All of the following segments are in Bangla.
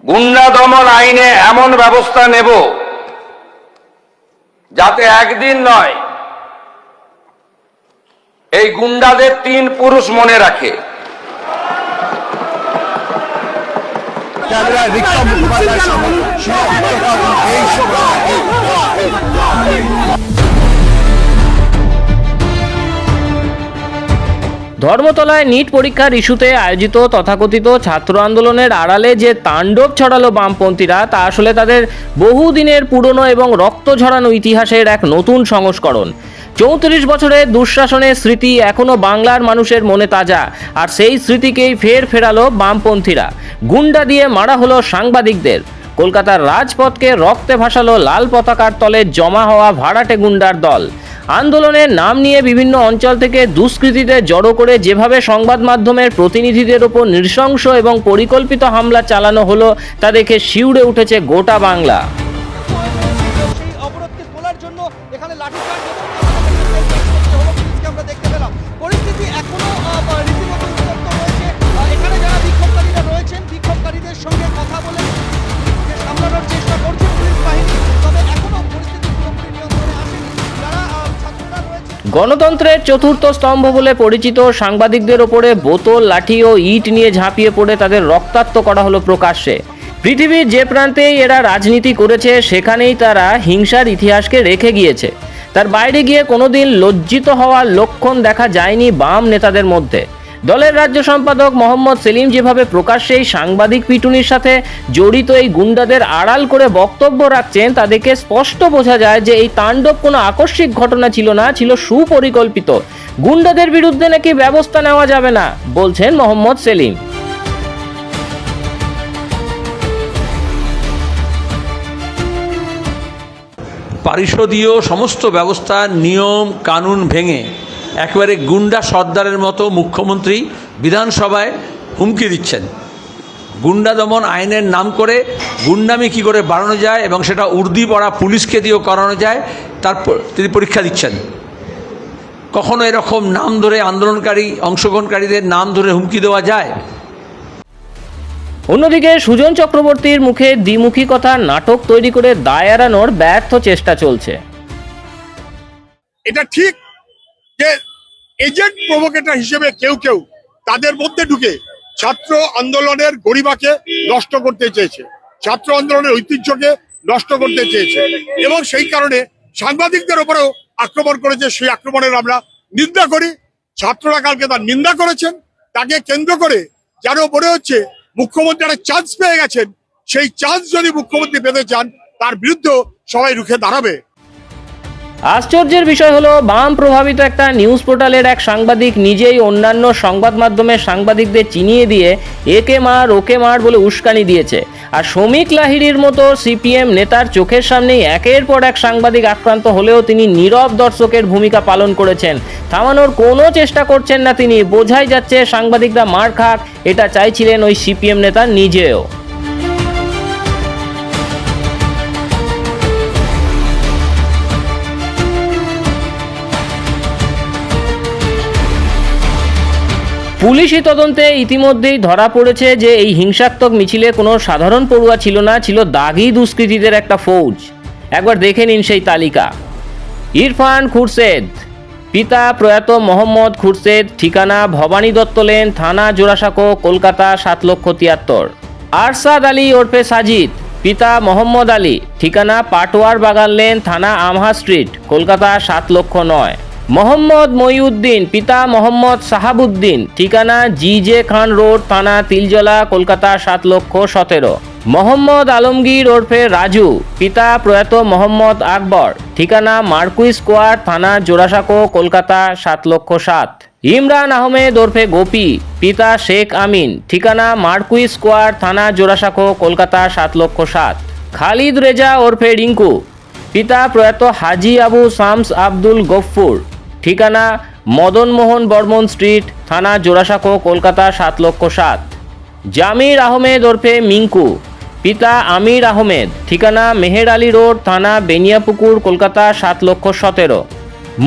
গুন্ডা দমন আইনে এমন ব্যবস্থা নেব যাতে একদিন নয়, এই গুন্ডাদের 3 পুরুষ মনে রাখে। ধর্মতলায় নিট পরীক্ষার ইস্যুতে আয়োজিত তথাকথিত ছাত্র আন্দোলনের আড়ালে যে তাণ্ডব ছড়ালো বামপন্থীরা, তা আসলে তাদের বহুদিনের পুরনো এবং রক্ত ঝরানো ইতিহাসের এক নতুন সংস্করণ। 34 বছরের দুঃশাসনের স্মৃতি এখনও বাংলার মানুষের মনে তাজা, আর সেই স্মৃতিকেই ফেরালো বামপন্থীরা। গুন্ডা দিয়ে মারা হলো সাংবাদিকদের। কলকাতার রাজপথকে রক্তে ভাসালো লাল পতাকার তলে জমা হওয়া ভাড়াটে গুন্ডার দল। আন্দোলনের নাম নিয়ে বিভিন্ন অঞ্চল থেকে দুষ্কৃতীদের জড়ো করে যেভাবে সংবাদ মাধ্যমের প্রতিনিধিদের ওপর নৃশংস এবং পরিকল্পিত হামলা চালানো হলো, তা দেখে শিউরে উঠেছে গোটা বাংলা। অবরোধকে তোলার জন্য এখানে লাঠিচার্জ আমরা দেখতে পেলাম। পরিস্থিতি এখনো রীতিমতো উত্তপ্ত রয়েছে। এখানে যারা বিক্ষোভকারীরা রয়েছেন, বিক্ষোভকারীদের সঙ্গে কথা বলে সামলানোর চেষ্টা করছে পুলিশ বাহিনী, তবে এখনো পরিস্থিতি পুরোপুরি নিয়ন্ত্রণে আসেনি। যারা ছাত্ররা রয়েছে, গণতন্ত্রের চতুর্থ স্তম্ভ বলে পরিচিত সাংবাদিকদের ওপরে বোতল, লাঠি ও ইট নিয়ে ঝাঁপিয়ে পড়ে তাদের রক্তাক্ত করা হলো প্রকাশ্যে। পৃথিবীর যে প্রান্তেই এরা রাজনীতি করেছে, সেখানেই তারা হিংসার ইতিহাসকে রেখে গিয়েছে। তার বাইরে গিয়ে কোনোদিন লজ্জিত হওয়ার লক্ষণ দেখা যায়নি বাম নেতাদের মধ্যে। দলের রাজ্য সম্পাদক মোহাম্মদ সেলিম যেভাবে প্রকাশ্যেই সাংবাদিক পিটুনির সাথে জড়িত এই গুন্ডাদের আড়াল করে বক্তব্য রাখছেন, তা দেখে স্পষ্ট বোঝা যায় যে এই তাণ্ডব কোনো আকস্মিক ঘটনা ছিল না, ছিল সুপরিকল্পিত। গুন্ডাদের বিরুদ্ধে নাকি ব্যবস্থা নেওয়া যাবে না, বলছেন মোহাম্মদ সেলিম। পারিষদীয় সমস্ত ব্যবস্থা, নিয়ম কানুন ভেঙে একেবারে গুন্ডা সর্দারের মতো মুখ্যমন্ত্রী বিধানসভায় হুমকি দিচ্ছেন। গুন্ডা দমন আইনের নাম করে গুন্ডামি কী করে বাড়ানো যায় এবং সেটা উর্দি পড়া পুলিশকে দিয়েও করানো যায়, তারপর তিনি পরীক্ষা দিচ্ছেন। কখনো এরকম নাম ধরে আন্দোলনকারী অংশগ্রহণকারীদের নাম ধরে হুমকি দেওয়া যায়? অন্যদিকে সুজন চক্রবর্তীর মুখে দ্বিমুখী কথার নাটক তৈরি করে দায় এড়ানোর ব্যর্থ চেষ্টা চলছে। এটা ঠিক যে এজেন্ট প্রভোকেটর হিসেবে কেউ কেউ তাদের মধ্যে ঢুকে ছাত্র আন্দোলনের গরিমাকে নষ্ট করতে চেয়েছে, ছাত্র আন্দোলনের ঐতিহ্যকে নষ্ট করতে চেয়েছে, এবং সেই কারণে সাংবাদিকদের উপরেও আক্রমণ করেছে। সেই আক্রমণের আমরা নিন্দা করি। ছাত্ররা কালকে তার নিন্দা করেছেন। তাকে কেন্দ্র করে যেন মনে হচ্ছে মুখ্যমন্ত্রী একটা চান্স পেয়ে গেছেন। সেই চান্স যদি মুখ্যমন্ত্রী পেতে চান, তার বিরুদ্ধে সবাই রুখে দাঁড়াবে। আশ্চর্যের বিষয় হলো, বাম প্রভাবিত একটা নিউজ পোর্টালের এক সাংবাদিক নিজেই অন্যান্য সংবাদ মাধ্যমের সাংবাদিকদের চিনিয়ে দিয়ে একে মার ওকে মার বলে উস্কানি দিয়েছে। আর শ্রমিক লাহিড়ীর মতো সিপিএম নেতার চোখের সামনেই একের পর এক সাংবাদিক আক্রান্ত হলেও তিনি নীরব দর্শকের ভূমিকা পালন করেছেন। থামানোর কোনো চেষ্টা করছেন না তিনি। বোঝাই যাচ্ছে সাংবাদিকরা মার খাক, এটা চাইছিলেন ওই সিপিএম নেতা নিজেও। পুলিশি তদন্তে ইতিমধ্যেই ধরা পড়েছে যে এই হিংসাত্মক মিছিলে কোনো সাধারণ পড়ুয়া ছিল না, ছিল দাগি দুষ্কৃতীদের একটা ফৌজ। একবার দেখে নিন সেই তালিকা। ইরফান খুরশেদ, পিতা প্রয়াত মোহাম্মদ খুরশেদ, ঠিকানা ভবানী দত্ত লেন, থানা জোড়াসাঁকো, কলকাতা 7,73,000। আরশাদ আলী ওরফে সাজিদ, পিতা মোহাম্মদ আলী, ঠিকানা পাটোয়ার বাগান লেন, থানা আমহা স্ট্রিট, কলকাতা 7,09,000। মোহাম্মদ মইউদ্দিন, পিতা মোহাম্মদ সাহাবুদ্দিন, ঠিকানা জিজে খান রোড, থানা তিলজলা, কলকাতা 7,17,000। মোহাম্মদ আলমগীর ওরফে রাজু, পিতা প্রয়াত মোহাম্মদ আকবর, ঠিকানা মার্কুই স্কোয়ার, থানা জোড়াসাঁকো, কলকাতা 7,07,000। ইমরান আহমেদ ওরফে গোপী, পিতা শেখ আমিন, ঠিকানা মার্কুই স্কোয়ার, থানা জোড়াসাঁকো, কলকাতা 7,07,000। খালিদ রেজা ওরফে রিঙ্কু, পিতা প্রয়াত হাজি আবু শামস আব্দুল গফুর, ঠিকানা মদন মোহন বর্মন স্ট্রিট, থানা জোড়াসাঁকো, কলকাতা 7,07,000। জামির আহমেদ ওরফে মিঙ্কু, পিতা আমির আহমেদ, ঠিকানা মেহের আলী রোড, থানা বেনিয়াপুকুর, কলকাতা 7,17,000।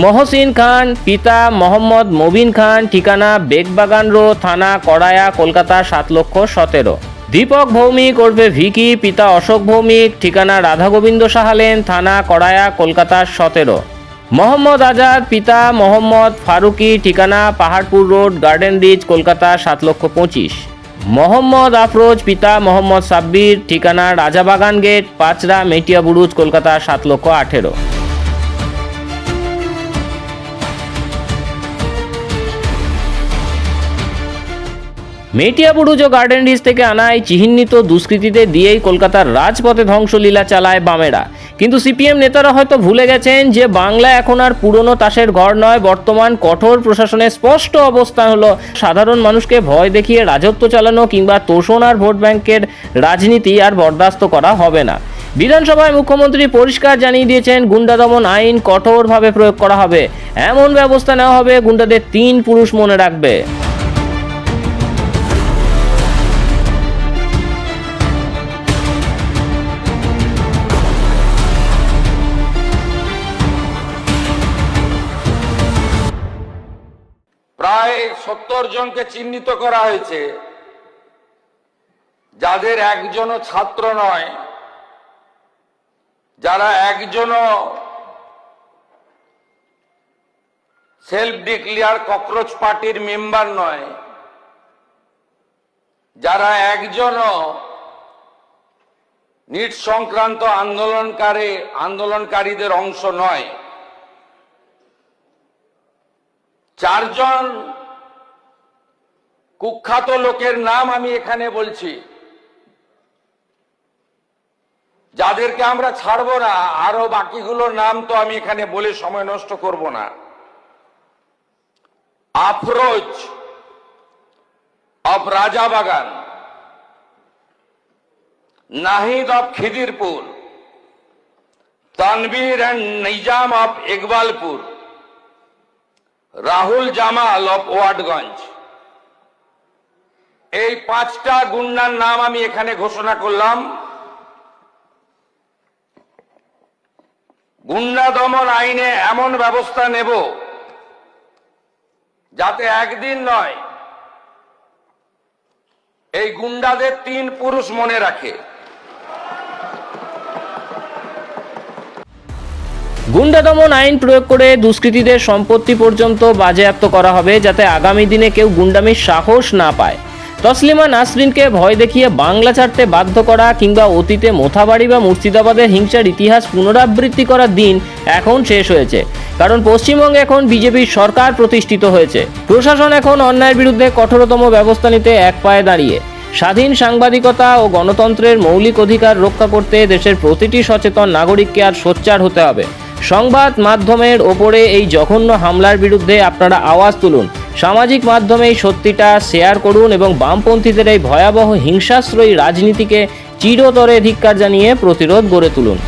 মহসিন খান, পিতা মোহাম্মদ মবিন খান, ঠিকানা বেগবাগান রোড, থানা কড়ায়া, কলকাতা 7,17,000। দীপক ভৌমিক ওরফে ভিকি, পিতা অশোক ভৌমিক, ঠিকানা রাধা গোবিন্দ সাহা লেন, থানা কড়ায়া, কলকাতা 17। মোহাম্মদ আজাদ, পিতা মোহাম্মদ ফারুকি, ঠিকানা Paharpur road, Garden Reach, Kolkata 7,25,000। Mohammad Afroz, পিতা মোহাম্মদ সাব্বির, ঠিকানা রাজাবাগান গেট, পাঁচরা, মেটিয়া বুরুজ, কলকাতা 7,18,000। মেটিয়া বুরুজ ও গার্ডেন রিচ থেকে আনা এই চিহ্নিত দুষ্কৃতীদের দিয়েই কলকাতার রাজপথে ধ্বংসলীলা চালায় বামেরা। কিন্তু সিপিএম নেতারা হয়তো ভুলে গেছেন যে বাংলা এখন আর পুরনো তাসের ঘর নয়। বর্তমান কঠোর প্রশাসনের স্পষ্ট অবস্থান হলো সাধারণ মানুষকে ভয় দেখিয়ে রাজত্ব চালানো কিংবা তোষণ আর ভোট ব্যাংকের রাজনীতি আর বরদাস্ত করা হবে না। বিধানসভায় মুখ্যমন্ত্রী পরিষ্কার জানিয়ে দিয়েছেন, গুন্ডা দমন আইন কঠোরভাবে প্রয়োগ করা হবে, এমন ব্যবস্থা নেওয়া হবে গুন্ডাদের 3 পুরুষ মনে রাখবে। প্রায় 70 জনকে চিহ্নিত করা হয়েছে, যাদের একজনও ছাত্র নয়, যারা একজনও সেলফ ডিক্লেয়ার ককরোচ পার্টির মেম্বার নয়, যারা একজনও নিট সংক্রান্ত আন্দোলনকারীদের অংশ নয়। 4 জন কুখ্যাত লোকের নাম আমি এখানে বলছি, যাদেরকে আমরা ছাড়বো না। আরো বাকিগুলোর নাম তো আমি এখানে বলে সময় নষ্ট করব না। Afroz of Rajabagan, Nahid of Khidirpur, Tanvir and Nizam of Ekbalpur, Rahul Jamal of Watgunge. এই 5টা গুন্ডার নাম আমি এখানে ঘোষণা করলাম। গুন্ডা দমন আইনে এমন ব্যবস্থা নেব যাতে একদিন নয়, এই গুন্ডাদের 3 পুরুষ মনে রাখে। গুন্ডা দমন আইন প্রয়োগ করে দুষ্কৃতীদের সম্পত্তি পর্যন্ত বাজেয়াপ্ত করা হবে, যাতে আগামী দিনে কেউ গুন্ডামির সাহস না পায়। তসলিমা নাসরিনকে ভয় দেখিয়ে বাংলা ছাড়তে বাধ্য করা কিংবা অতীতে মোথাবাড়ি বা মুর্শিদাবাদের হিংসার ইতিহাস পুনরাবৃত্তি করার দিন এখন শেষ হয়েছে। কারণ পশ্চিমবঙ্গে এখন বিজেপির সরকার প্রতিষ্ঠিত হয়েছে। প্রশাসন এখন অন্যায়ের বিরুদ্ধে কঠোরতম ব্যবস্থা নিতে এক পায়ে দাঁড়িয়ে। স্বাধীন সাংবাদিকতা ও গণতন্ত্রের মৌলিক অধিকার রক্ষা করতে দেশের প্রতিটি সচেতন নাগরিককে আর সোচ্চার হতে হবে। সংবাদ মাধ্যমের ওপরে এই জঘন্য হামলার বিরুদ্ধে আপনারা আওয়াজ তুলুন। সামাজিক মাধ্যমে এই সত্যিটা শেয়ার করুন এবং বামপন্থীদের এই ভয়াবহ হিংসাশ্রয়ী রাজনীতিকে চিরতরে ধিক্কার জানিয়ে প্রতিরোধ গড়ে তুলুন।